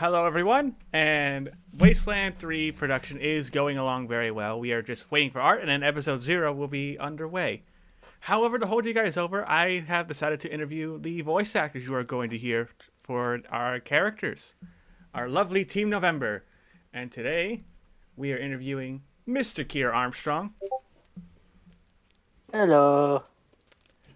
Hello, everyone, and Wasteland 3 production is going along very well. We are just waiting for art, and then episode 0 will be underway. However, to hold you guys over, I have decided to interview the voice actors you are going to hear for our characters, our lovely Team November. And today, we are interviewing Mr. Keir Armstrong. Hello.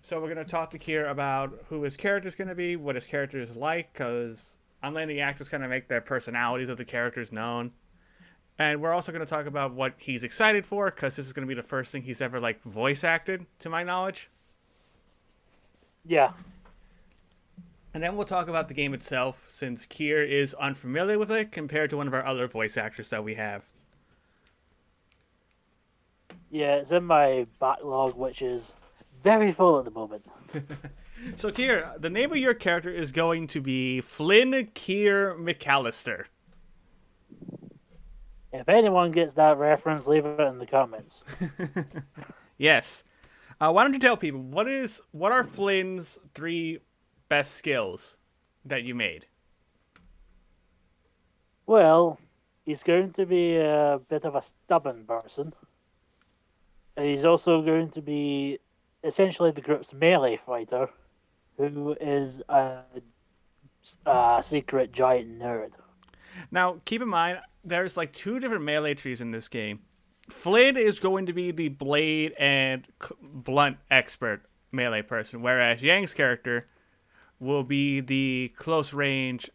So we're going to talk to Keir about who his character is going to be, what his character is like, because I'm letting the actors kind of make their personalities of the characters known. And we're also going to talk about what he's excited for, because this is going to be the first thing he's ever, voice acted, to my knowledge. Yeah. And then we'll talk about the game itself, since Keir is unfamiliar with it compared to one of our other voice actors that we have. Yeah, it's in my backlog, which is very full at the moment. So, Keir, the name of your character is going to be Flynn Keir McAllister. If anyone gets that reference, leave it in the comments. Yes. Why don't you tell people, what are Flynn's 3 best skills that you made? Well, he's going to be a bit of a stubborn person. And he's also going to be essentially the group's melee fighter, who is a secret giant nerd. Now, keep in mind, there's 2 different melee trees in this game. Flynn is going to be the blade and blunt expert melee person, whereas Yang's character will be the close range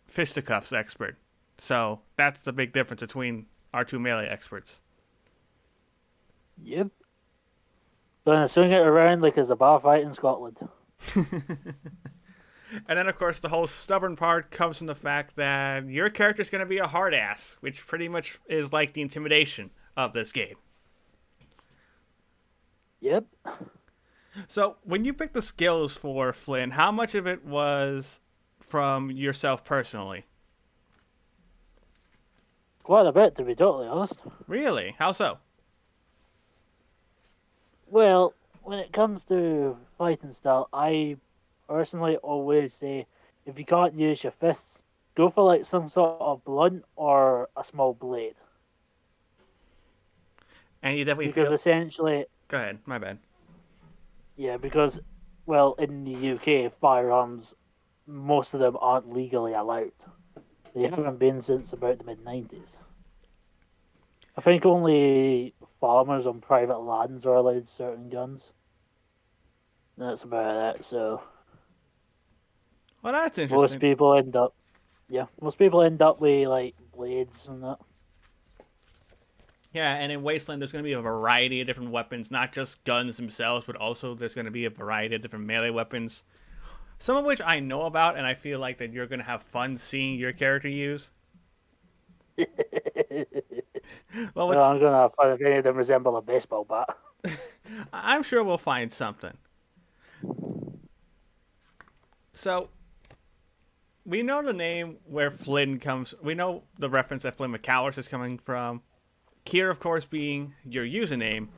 fisticuffs expert. So that's the big difference between our 2 melee experts. Yep. Gonna swing it around like it's a bar fight in Scotland. And then, of course, the whole stubborn part comes from the fact that your character's going to be a hard ass, which pretty much is like the intimidation of this game. Yep. So, when you picked the skills for Flynn, how much of it was from yourself personally? Quite a bit, to be totally honest. Really? How so? Well, when it comes to fighting style, I personally always say if you can't use your fists, go for some sort of blunt or a small blade. And you definitely Because essentially, Go ahead, my bad. yeah, because, well, in the UK, firearms, most of them aren't legally allowed. They haven't been since about the mid-90s. I think only farmers on private lands are allowed certain guns. That's about it, so Well, that's interesting. most people end up with blades and that. Yeah, and in Wasteland, there's going to be a variety of different weapons, not just guns themselves, but also there's going to be a variety of different melee weapons. Some of which I know about, and I feel like that you're going to have fun seeing your character use. Well, I'm gonna have fun if any of them resemble a baseball bat. I'm sure we'll find something. So, we know the name where Flynn comes. We know the reference that Flynn McAllister is coming from. Keir, of course, being your username,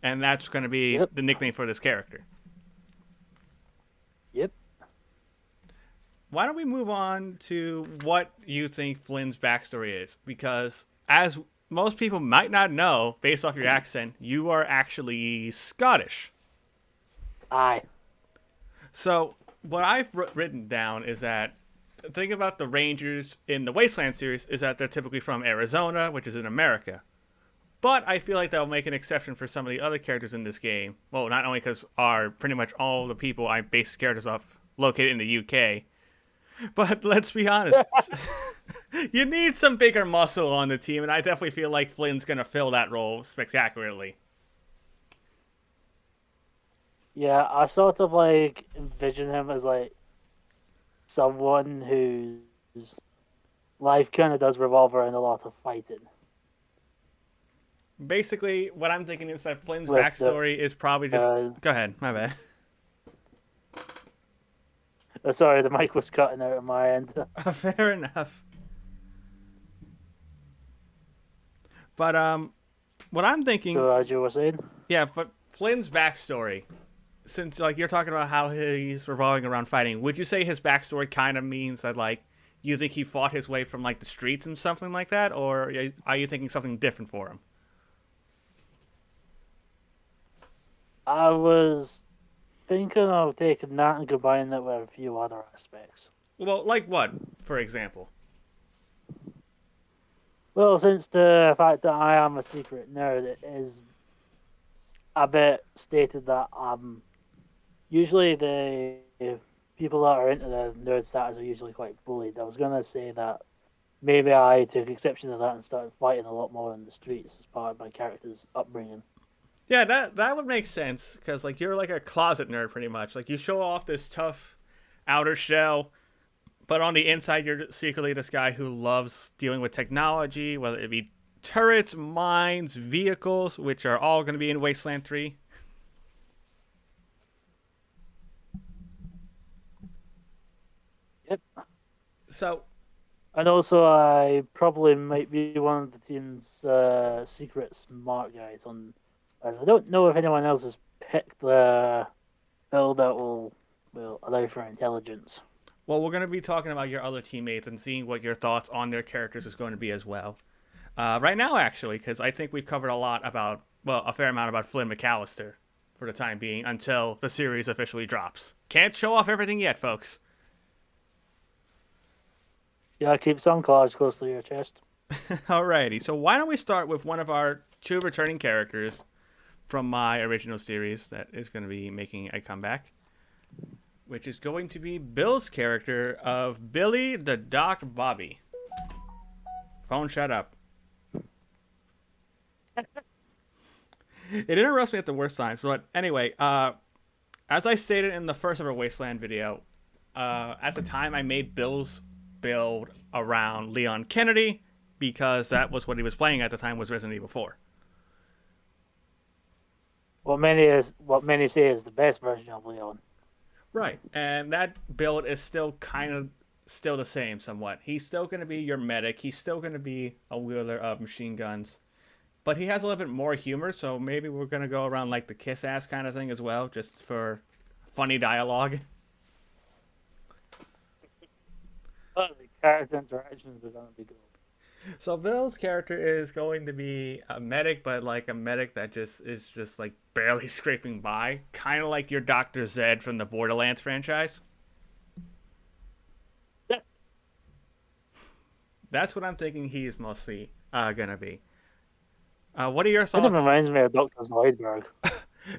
and that's going to be the nickname for this character. Yep. Why don't we move on to what you think Flynn's backstory is? Because, as most people might not know, based off your accent, you are actually Scottish. Aye. So, what I've written down is that the thing about the Rangers in the Wasteland series is that they're typically from Arizona, which is in America. But I feel like they'll make an exception for some of the other characters in this game. Well, not only because pretty much all the people I base characters off located in the UK, but let's be honest, you need some bigger muscle on the team, and I definitely feel like Flynn's going to fill that role spectacularly. Yeah, I sort of envision him as someone whose life kind of does revolve around a lot of fighting. Basically, what I'm thinking is that Flynn's backstory is probably just... Go ahead, my bad. Sorry, the mic was cutting out on my end. Fair enough. But, what I'm thinking... So, as you were saying? Yeah, but Flynn's backstory, since, you're talking about how he's revolving around fighting, would you say his backstory kind of means that, you think he fought his way from like the streets and something like that, or are you thinking something different for him? I was thinking of taking that and combining it with a few other aspects. Well, like what, for example? Well, since the fact that I am a secret nerd, it is a bit stated that usually the people that are into the nerd status are usually quite bullied. I was gonna say that maybe I took exception to that and started fighting a lot more in the streets as part of my character's upbringing. Yeah, that would make sense because like you're like a closet nerd pretty much. Like you show off this tough outer shell, but on the inside you're secretly this guy who loves dealing with technology, whether it be turrets, mines, vehicles, which are all going to be in Wasteland 3. Yep. So, And also, I probably might be one of the team's secret smart guys. As I don't know if anyone else has picked the build that will allow for intelligence. well, we're going to be talking about your other teammates and seeing what your thoughts on their characters is going to be as well. Right now, actually, because I think we've covered a lot about, well, a fair amount about Flynn McAllister for the time being until the series officially drops. Can't show off everything yet, folks. Yeah, keep some cards close to your chest. Alrighty, so why don't we start with one of our two returning characters from my original series that is going to be making a comeback, which is going to be Bill's character of Billy the Doc Bobby. Phone, shut up. It interrupts me at the worst times, but anyway, as I stated in the first ever Wasteland video, at the time I made Bill's build around Leon Kennedy because that was what he was playing at the time was Resident Evil 4. What many say is the best version of Leon. Right, and that build is still kind of still the same somewhat. He's still going to be your medic. He's still going to be a wielder of machine guns. But he has a little bit more humor, so maybe we're going to go around like the kiss-ass kind of thing as well, just for funny dialogue. But the character interactions are going to be good. So Bill's character is going to be a medic, but like a medic that just is just like barely scraping by. Kind of like your Dr. Zed from the Borderlands franchise. Yeah. That's what I'm thinking he is mostly going to be. What are your Kind of thoughts? reminds me of Dr. Zoidberg.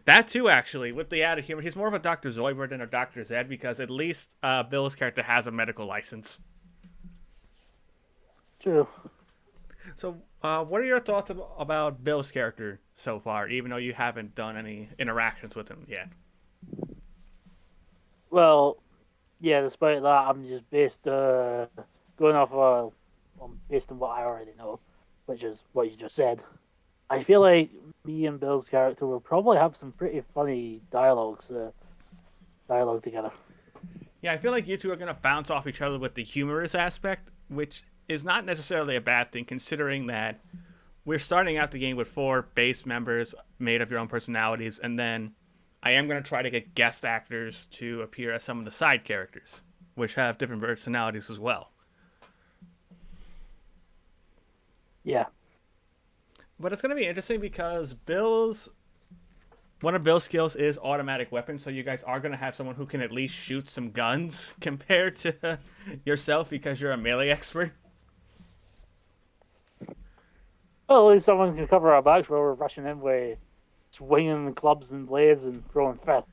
That too, actually, with the added humor. He's more of a Dr. Zoidberg than a Dr. Zed because at least Bill's character has a medical license. True. So, what are your thoughts about Bill's character so far, even though you haven't done any interactions with him yet? Well, yeah, despite that, I'm just going off based on what I already know, which is what you just said. I feel like me and Bill's character will probably have some pretty funny dialogue together. Yeah, I feel like you two are going to bounce off each other with the humorous aspect, which is not necessarily a bad thing, considering that we're starting out the game with 4 base members made of your own personalities, and then I am going to try to get guest actors to appear as some of the side characters, which have different personalities as well. Yeah. But it's going to be interesting because one of Bill's skills is automatic weapons, so you guys are going to have someone who can at least shoot some guns compared to yourself because you're a melee expert. Well, at least someone can cover our backs while we're rushing in with swinging clubs and blades and throwing fists.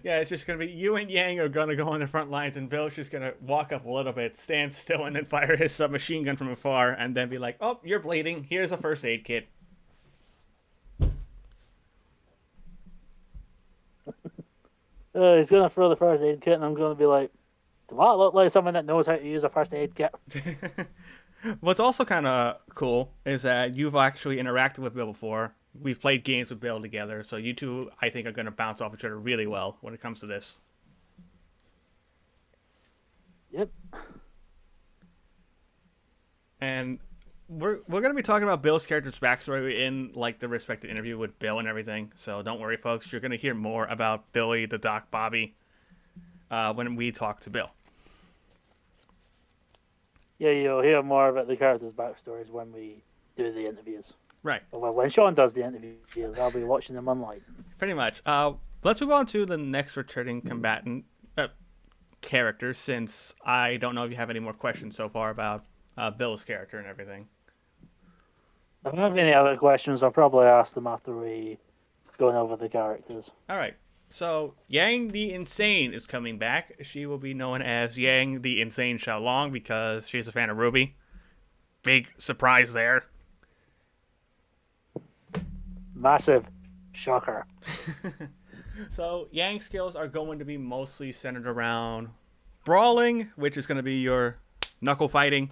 Yeah, it's just going to be you and Yang are going to go on the front lines, and Bill's just going to walk up a little bit, stand still, and then fire his submachine gun from afar, and then be like, oh, you're bleeding. Here's a first aid kit. He's going to throw the first aid kit, and I'm going to be like, do I look like someone that knows how to use a first aid kit? What's also kind of cool is that you've actually interacted with Bill before. We've played games with Bill together, so you two, I think, are going to bounce off each other really well when it comes to this. Yep. And we're going to be talking about Bill's character's backstory in like the respective interview with Bill and everything. So don't worry, folks. You're going to hear more about Billy the Doc Bobby when we talk to Bill. Yeah, you'll hear more about the characters' backstories when we do the interviews. Right. Well, when Sean does the interviews, I'll be watching them online. Pretty much. Let's move on to the next returning combatant character, since I don't know if you have any more questions so far about Bill's character and everything. If I have any other questions, I'll probably ask them after we going over the characters. All right. So Yang the Insane is coming back. She will be known as Yang the Insane Xiaolong because she's a fan of Ruby. Big surprise there. Massive shocker. So Yang's skills are going to be mostly centered around brawling, which is going to be your knuckle fighting,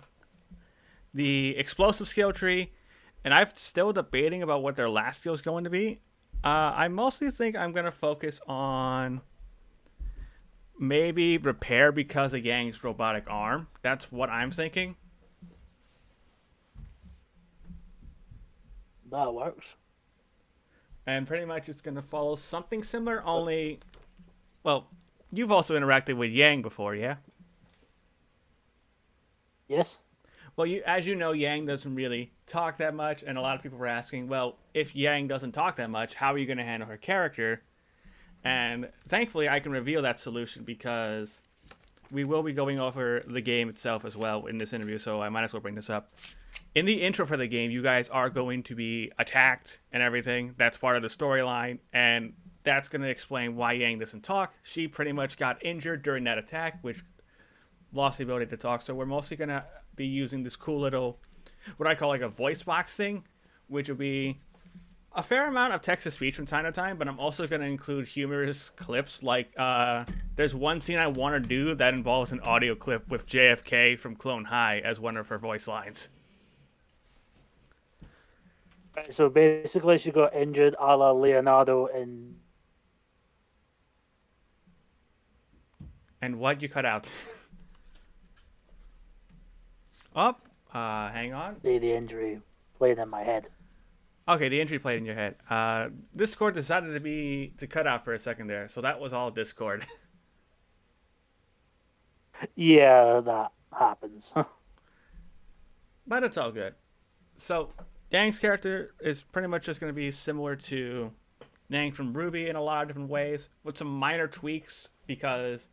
the explosive skill tree, and I'm still debating about what their last skill is going to be. I mostly think I'm going to focus on maybe repair because of Yang's robotic arm. That's what I'm thinking. That works. And pretty much it's going to follow something similar, only... Well, you've also interacted with Yang before, yeah? Yes. Well, as you know, Yang doesn't really talk that much, and a lot of people were asking, well, if Yang doesn't talk that much, how are you going to handle her character? And thankfully, I can reveal that solution because we will be going over the game itself as well in this interview, so I might as well bring this up. In the intro for the game, you guys are going to be attacked and everything. That's part of the storyline, and that's going to explain why Yang doesn't talk. She pretty much got injured during that attack, which lost the ability to talk, so we're mostly going to be using this cool little, what I call like a voice box thing, which will be a fair amount of text-to-speech from time to time, but I'm also going to include humorous clips. Like, there's one scene I want to do that involves an audio clip with JFK from Clone High as one of her voice lines. Right, so basically, she got injured a la Leonardo in... And what you cut out? Oh, hang on. The injury played in my head. Okay, the injury played in your head. Discord decided to cut out for a second there, so that was all Discord. Yeah, that happens. But it's all good. So, Yang's character is pretty much just going to be similar to Yang from Ruby in a lot of different ways, with some minor tweaks, because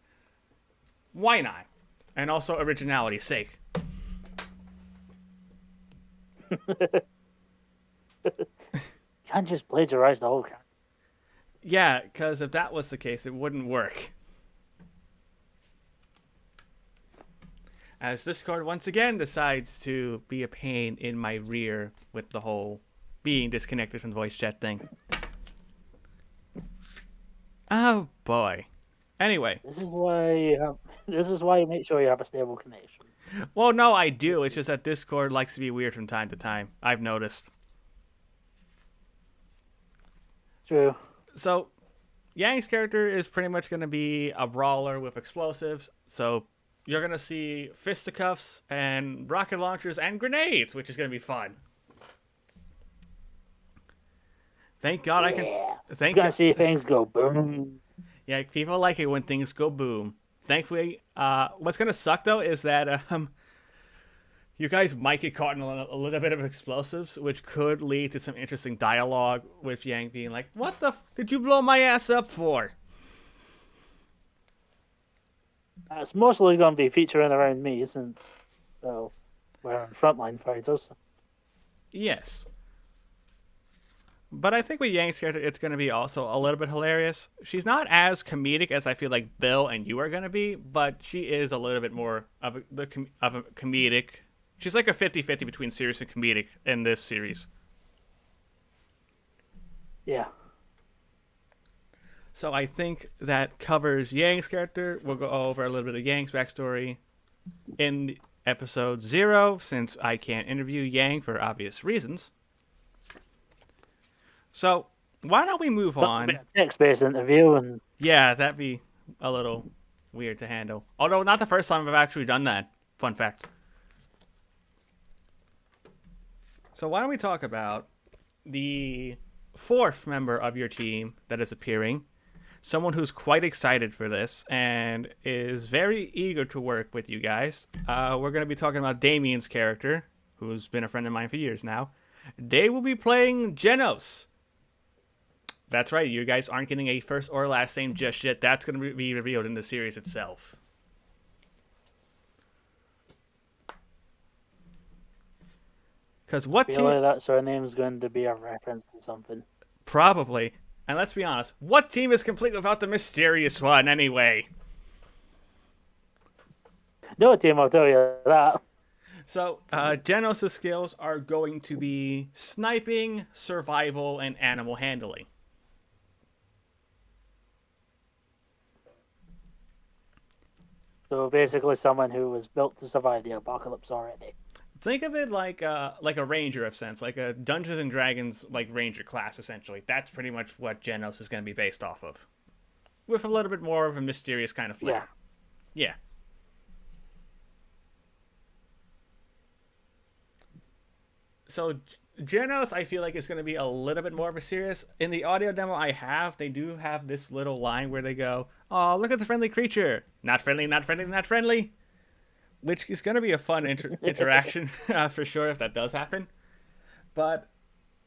why not? And also originality's sake. Can't just plagiarize the whole character. Yeah, because if that was the case, it wouldn't work. As Discord once again decides to be a pain in my rear with the whole being disconnected from the voice chat thing. Oh boy. Anyway. This is why you make sure you have a stable connection. Well, no, I do. It's just that Discord likes to be weird from time to time. I've noticed. True. So, Yang's character is pretty much going to be a brawler with explosives. So, you're going to see fisticuffs and rocket launchers and grenades, which is going to be fun. Thank God I can... You're going to see things go boom. Yeah, people like it when things go boom. Thankfully, what's going to suck, though, is that you guys might get caught in a little bit of explosives, which could lead to some interesting dialogue with Yang being like, what the did you blow my ass up for? It's mostly going to be featuring around me since, well, we're on frontline fighters. Yes. But I think with Yang's character, it's going to be also a little bit hilarious. She's not as comedic as I feel like Bill and you are going to be, but she is a little bit more of a comedic. She's like a 50-50 between serious and comedic in this series. Yeah. So I think that covers Yang's character. We'll go over a little bit of Yang's backstory in episode 0, since I can't interview Yang for obvious reasons. So why don't we move on? Text-based interview and... Yeah, that'd be a little weird to handle. Although not the first time I've actually done that. Fun fact. So why don't we talk about the 4th member of your team that is appearing. someone who's quite excited for this and is very eager to work with you guys. We're going to be talking about Damien's character, who's been a friend of mine for years now. They will be playing Genos. That's right, you guys aren't getting a first or last name just yet. That's going to be revealed in the series itself. Because what I feel like that surname is going to be a reference to something. Probably. And let's be honest, what team is complete without the mysterious one anyway? No team, I'll tell you that. So, Genos' skills are going to be sniping, survival, and animal handling. So basically someone who was built to survive the apocalypse already. Think of it like a ranger of sense, like a Dungeons and Dragons like ranger class essentially. That's pretty much what Genos is going to be based off of, with a little bit more of a mysterious kind of flair. Yeah. So Genos, I feel like is going to be a little bit more of a serious. In the audio demo I have, they do have this little line where they go, "Oh, look at the friendly creature! Not friendly, not friendly, not friendly." Which is going to be a fun interaction for sure if that does happen. But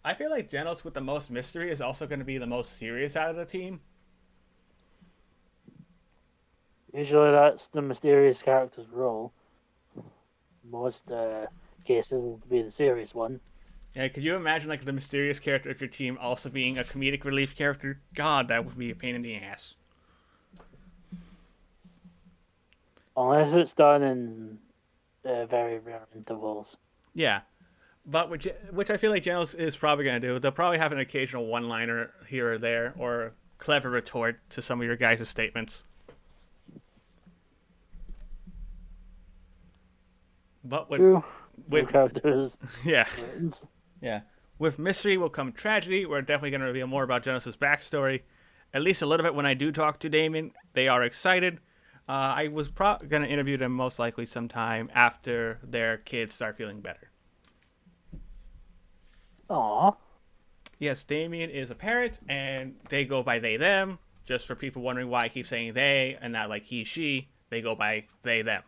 I feel like Genos with the most mystery is also going to be the most serious out of the team. Usually that's the mysterious character's role. Most cases will be the serious one. Yeah, could you imagine like the mysterious character of your team also being a comedic relief character? God, that would be a pain in the ass. Unless it's done in very rare intervals. Yeah. But which I feel like Genos is probably going to do. They'll probably have an occasional one-liner here or there, or a clever retort to some of your guys' statements. But True. With characters. Yeah. Yeah. With mystery will come tragedy. We're definitely going to reveal more about Genos' backstory. At least a little bit when I do talk to Damien. They are excited. I was going to interview them most likely sometime after their kids start feeling better. Aww. Yes, Damien is a parent, and they go by they, them. Just for people wondering why I keep saying they and not like he, she, they go by they, them.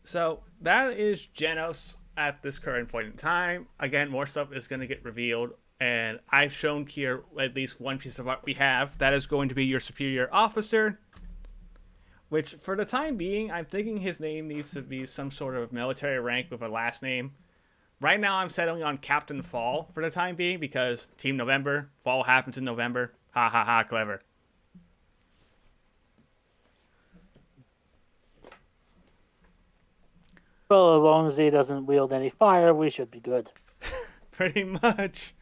So that is Genos at this current point in time. Again, more stuff is going to get revealed. And I've shown Keir at least one piece of art we have. That is going to be your superior officer. Which, for the time being, I'm thinking his name needs to be some sort of military rank with a last name. Right now, I'm settling on Captain Fall for the time being because Team November. Fall happens in November. Ha ha ha, clever. Well, as long as he doesn't wield any fire, we should be good. Pretty much.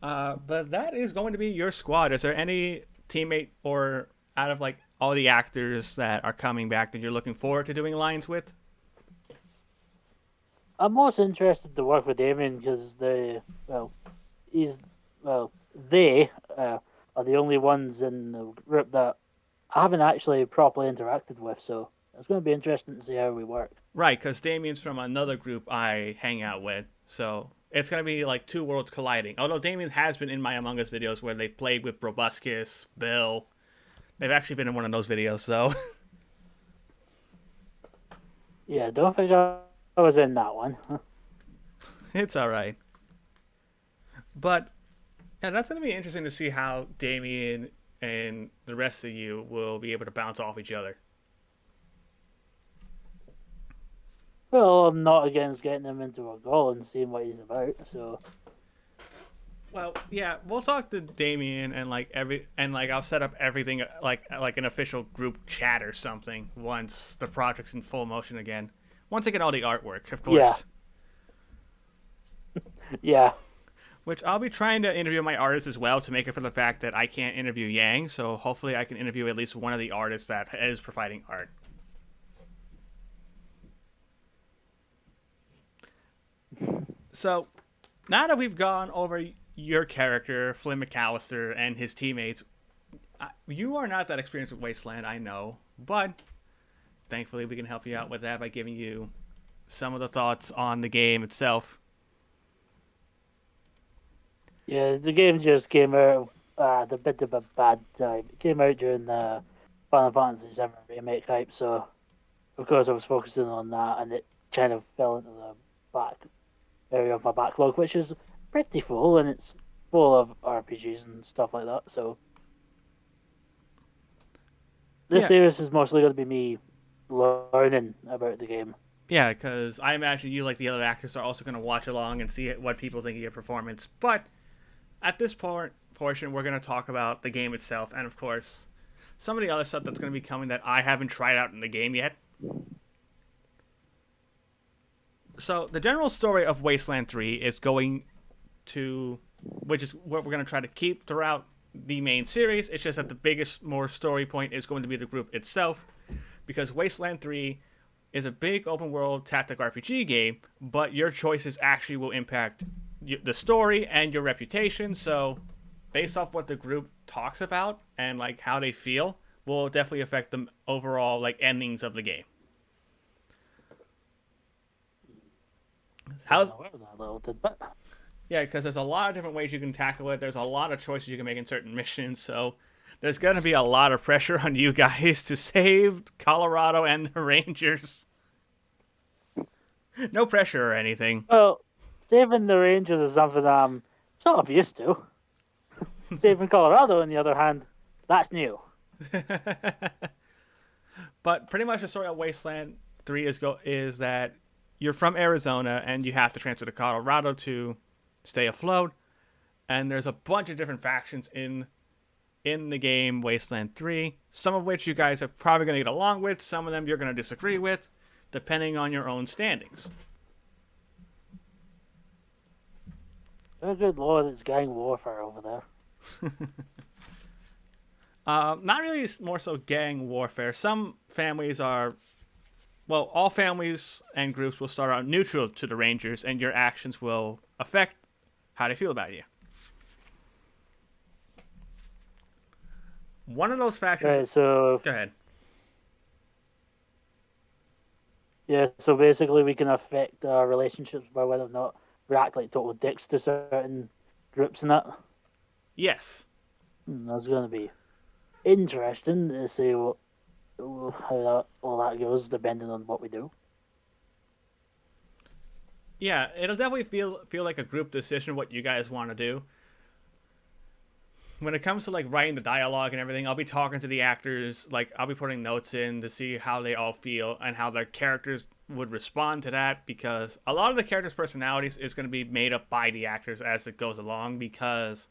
But that is going to be your squad. Is there any teammate or out of like all the actors that are coming back that you're looking forward to doing lines with? I'm most interested to work with Damien because they are the only ones in the group that I haven't actually properly interacted with, so it's going to be interesting to see how we work. Right, because Damien's from another group I hang out with, so it's going to be like two worlds colliding. Although Damien has been in my Among Us videos where they've played with Proboscis, Bill. They've actually been in one of those videos, so. Yeah, don't think I was in that one. It's alright. But, yeah, that's going to be interesting to see how Damien and the rest of you will be able to bounce off each other. Well, I'm not against getting him into a goal and seeing what he's about, so. Well, yeah, we'll talk to Damien and I'll set up everything like an official group chat or something once the project's in full motion again. Once I get all the artwork, of course. Yeah. Yeah. Which I'll be trying to interview my artists as well to make it for the fact that I can't interview Yang, so hopefully I can interview at least one of the artists that is providing art. So, now that we've gone over your character, Flynn McAllister, and his teammates, you are not that experienced with Wasteland, I know, but thankfully we can help you out with that by giving you some of the thoughts on the game itself. Yeah, the game just came out at a bit of a bad time. It came out during the Final Fantasy VII remake hype, so of course I was focusing on that, and it kind of fell into the back area of my backlog, which is pretty full, and it's full of RPGs and stuff like that. So this Yeah, series is mostly going to be me learning about the game. yeah, because I imagine you, like the other actors, are also going to watch along and see what people think of your performance. But at this portion, we're going to talk about the game itself, and of course, some of the other stuff that's going to be coming that I haven't tried out in the game yet. So the general story of Wasteland 3 is going to, which is what we're going to try to keep throughout the main series. It's just that the biggest, more story point is going to be the group itself, because Wasteland 3 is a big open world tactic RPG game, but your choices actually will impact the story and your reputation. So, based off what the group talks about and like how they feel, will definitely affect the overall like endings of the game. I How's don't know where that little tidbit. Yeah, because there's a lot of different ways you can tackle it. There's a lot of choices you can make in certain missions. So there's going to be a lot of pressure on you guys to save Colorado and the Rangers. No pressure or anything. Well, saving the Rangers is something I'm sort of used to. Saving Colorado, on the other hand, that's new. But pretty much the story of Wasteland 3 is that you're from Arizona and you have to transfer to Colorado to stay afloat. And there's a bunch of different factions in the game Wasteland 3, some of which you guys are probably going to get along with, some of them you're going to disagree with, depending on your own standings. Oh, good lord, it's gang warfare over there. Not really more so gang warfare. Some families are, well, all families and groups will start out neutral to the Rangers, and your actions will affect how they feel about you. One of those factions. Right, so Go ahead. yeah, so basically we can affect our relationships by whether or not we act like total dicks to certain groups and that. Yes. That's going to be interesting to see how all that goes, depending on what we do. Yeah, it'll definitely feel like a group decision what you guys want to do. When it comes to like writing the dialogue and everything, I'll be talking to the actors, like I'll be putting notes in to see how they all feel and how their characters would respond to that, because a lot of the characters' personalities is going to be made up by the actors as it goes along, because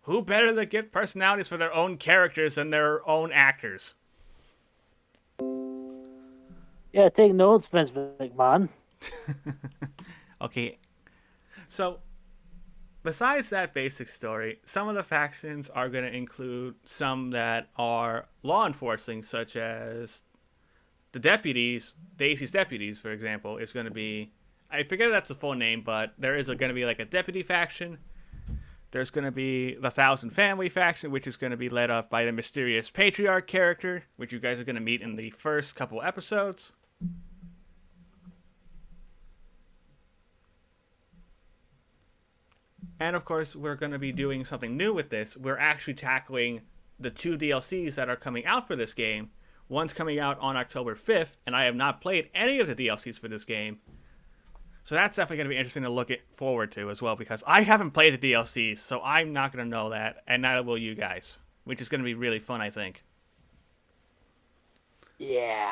who better to get personalities for their own characters than their own actors? Yeah, take notes, Vince McMahon. Okay, so besides that basic story, some of the factions are going to include some that are law enforcing, such as the deputies. Daisy's deputies, for example, is going to be, I forget that's the full name, but there is going to be like a deputy faction. There's going to be the Thousand Family faction, which is going to be led off by the mysterious patriarch character, which you guys are going to meet in the first couple episodes. And of course, we're going to be doing something new with this. We're actually tackling the 2 DLCs that are coming out for this game. One's coming out on October 5th, and I have not played any of the DLCs for this game. So that's definitely going to be interesting to look forward to as well, because I haven't played the DLCs, so I'm not going to know that, and neither will you guys, which is going to be really fun, I think. Yeah.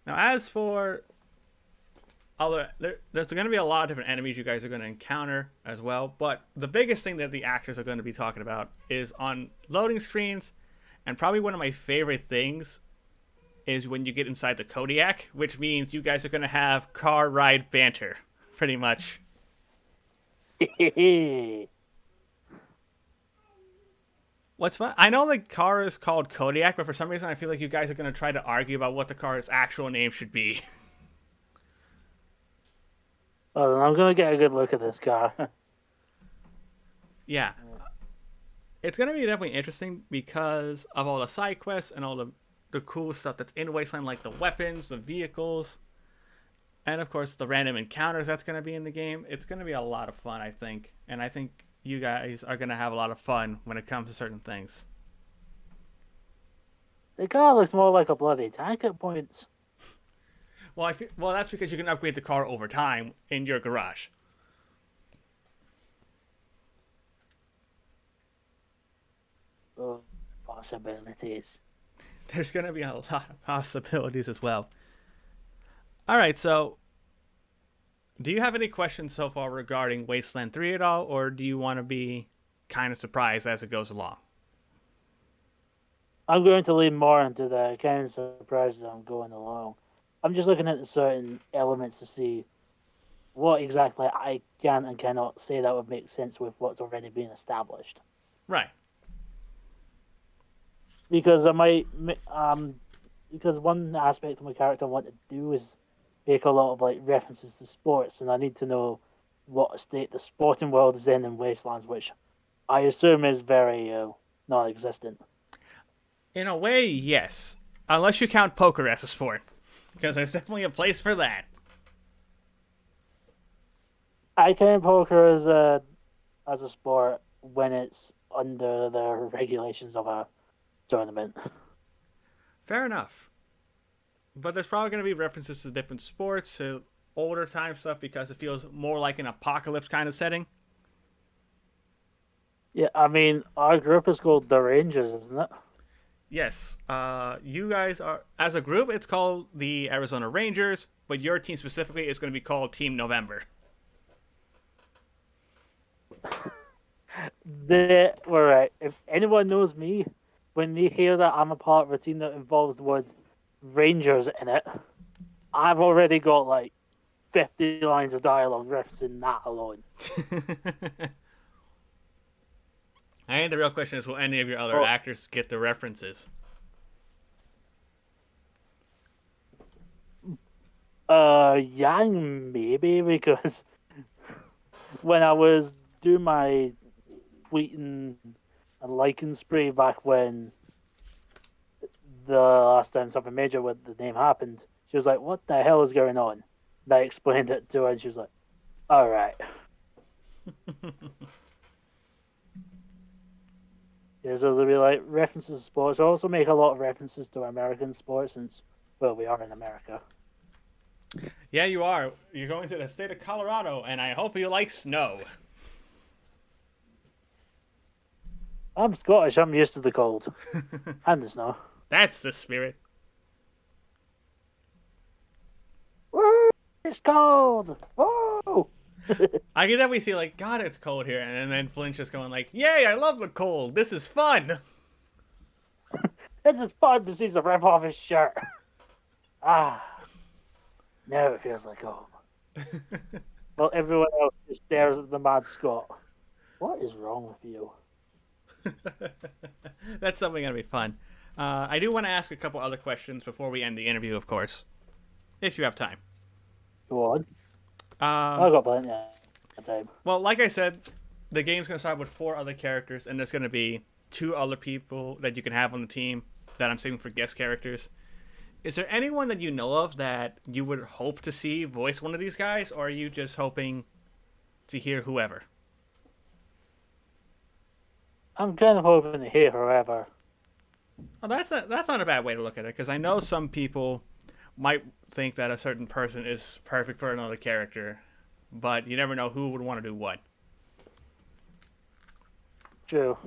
Now, as for there's going to be a lot of different enemies you guys are going to encounter as well, but the biggest thing that the actors are going to be talking about is on loading screens, and probably one of my favorite things is when you get inside the Kodiak, which means you guys are going to have car ride banter, pretty much. What's fun? I know the car is called Kodiak, but for some reason I feel like you guys are going to try to argue about what the car's actual name should be. Well, then I'm going to get a good look at this car. Yeah. It's going to be definitely interesting because of all the side quests and all the cool stuff that's in Wasteland, like the weapons, the vehicles. And of course, the random encounters that's going to be in the game. It's going to be a lot of fun, I think. And I think you guys are going to have a lot of fun when it comes to certain things. The car looks more like a bloody tank at points. Well, that's because you can upgrade the car over time in your garage. Oh, possibilities. There's going to be a lot of possibilities as well. All right, so do you have any questions so far regarding Wasteland 3 at all, or do you want to be kind of surprised as it goes along? I'm going to lean more into the kind of surprise as I'm going along. I'm just looking at the certain elements to see what exactly I can and cannot say that would make sense with what's already been established. Right. Because because one aspect of my character I want to do is make a lot of like references to sports, and I need to know what state the sporting world is in Wastelands, which I assume is very non-existent. In a way, yes. Unless you count poker as a sport. Because there's definitely a place for that. I count poker as a sport when it's under the regulations of a tournament. Fair enough. But there's probably going to be references to different sports, to older time stuff, because it feels more like an apocalypse kind of setting. Yeah, I mean, our group is called the Rangers, isn't it? Yes. You guys are, as a group, it's called the Arizona Rangers, but your team specifically is going to be called Team November. We're right. If anyone knows me, when they hear that I'm a part of a team that involves the words Rangers in it, I've already got like 50 lines of dialogue referencing that alone. I think the real question is, will any of your other actors get the references? Yeah, maybe, because when I was doing my tweeting and liking spree back when the last time something major with the name happened, she was like, "What the hell is going on?" And I explained it to her, and she was like, "All right." Yeah, so there'll be like references to sports. I also make a lot of references to American sports since, well, we are in America. Yeah, you are. You're going to the state of Colorado, and I hope you like snow. I'm Scottish. I'm used to the cold and the snow. That's the spirit. Woo! It's cold. Whoa! I can definitely see, like, God, it's cold here, and then Flynn's just going like, "Yay, I love the cold. This is fun." It's just fun to see the rip off his shirt. Now it feels like home. Well, everyone else just stares at the mad Scot. What is wrong with you? That's something gonna be fun. I do want to ask a couple other questions before we end the interview, of course, if you have time. Go on. I've got plenty of time. Well, like I said, the game's gonna start with 4 other characters, and there's gonna be 2 other people that you can have on the team that I'm saving for guest characters. Is there anyone that you know of that you would hope to see voice one of these guys, or are you just hoping to hear whoever? I'm kind of hoping to hear whoever. Well, that's not a bad way to look at it, because I know some people might think that a certain person is perfect for another character, but you never know who would want to do what. True.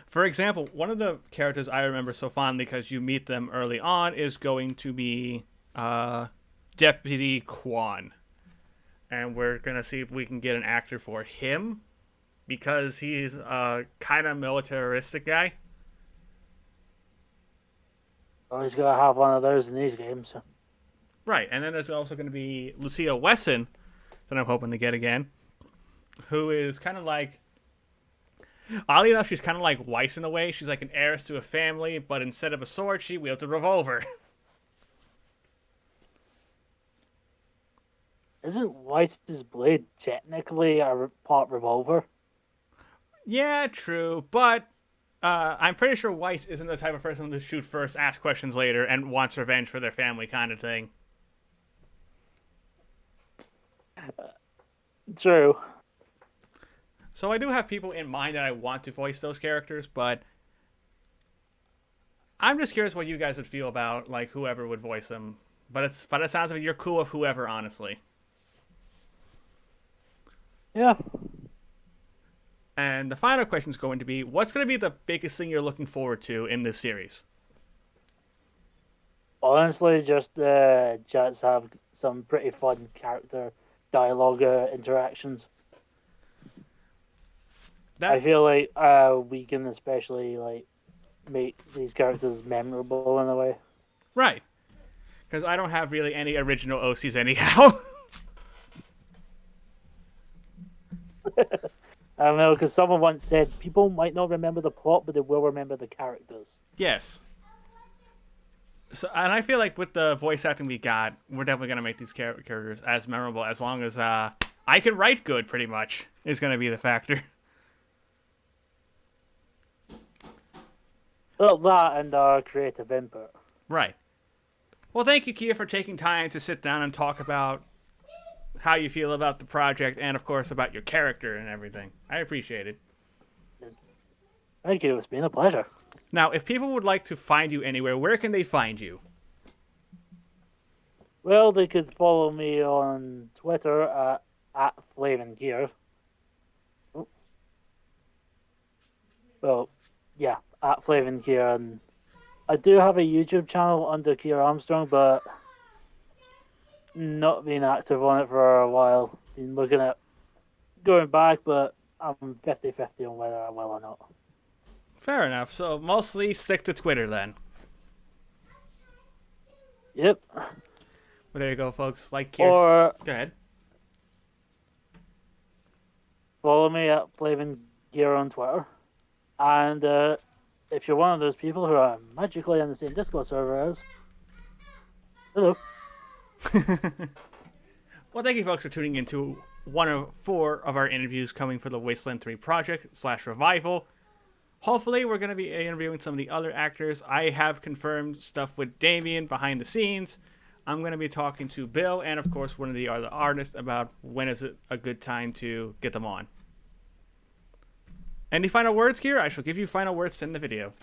For example, one of the characters I remember so fondly because you meet them early on is going to be Deputy Quan. And we're going to see if we can get an actor for him because he's a kind of militaristic guy. Always got to have one of those in these games. Right, and then there's also going to be Lucia Wesson that I'm hoping to get again, who is kind of like, oddly enough, she's kind of like Weiss in a way. She's like an heiress to a family, but instead of a sword, she wields a revolver. Isn't Weiss's blade technically a part revolver? Yeah, true, but I'm pretty sure Weiss isn't the type of person to shoot first, ask questions later, and wants revenge for their family kind of thing. True. So I do have people in mind that I want to voice those characters, but I'm just curious what you guys would feel about like whoever would voice them. But it sounds like you're cool with whoever, honestly. Yeah. And the final question is going to be, what's going to be the biggest thing you're looking forward to in this series? Honestly, just chats have some pretty fun character dialogue interactions. I That feel like we can especially like make these characters memorable in a way. right, because I don't have really any original OCs anyhow. I don't know, because someone once said people might not remember the plot, but they will remember the characters. Yes. So, and I feel like with the voice acting we got, we're definitely gonna make these characters as memorable as long as I can write good. Pretty much is gonna be the factor. Well, that and our creative input. Right. Well, thank you, Keir, for taking time to sit down and talk about how you feel about the project and, of course, about your character and everything. I appreciate it. Thank you. It's been a pleasure. Now, if people would like to find you anywhere, where can they find you? Well, they could follow me on Twitter at Flynn. Oh. Well, yeah, at Flynn, and I do have a YouTube channel under Keir Armstrong, but not been active on it for a while. Been looking at going back, but I'm 50-50 on whether I will or not. Fair enough. So mostly stick to Twitter then. Yep. Well, there you go, folks. Like Keir. Or Go ahead. follow me at Flavin Gear on Twitter. And if you're one of those people who are magically on the same Discord server as, hello. Well, thank you, folks, for tuning into one of 4 of our interviews coming for the Wasteland 3 project / revival. Hopefully, we're going to be interviewing some of the other actors. I have confirmed stuff with Damien behind the scenes. I'm going to be talking to Bill and, of course, one of the other artists about when is it a good time to get them on. Any final words, Keir? I shall give you final words in the video.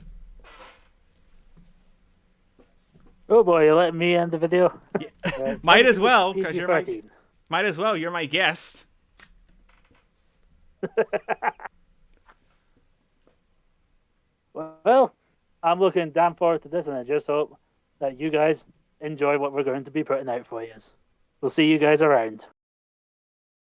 Oh boy, you're letting me end the video? Yeah. Might as well, because you're PG-13. might as well. You're my guest. Well, I'm looking damn forward to this, and I just hope that you guys enjoy what we're going to be putting out for you. We'll see you guys around.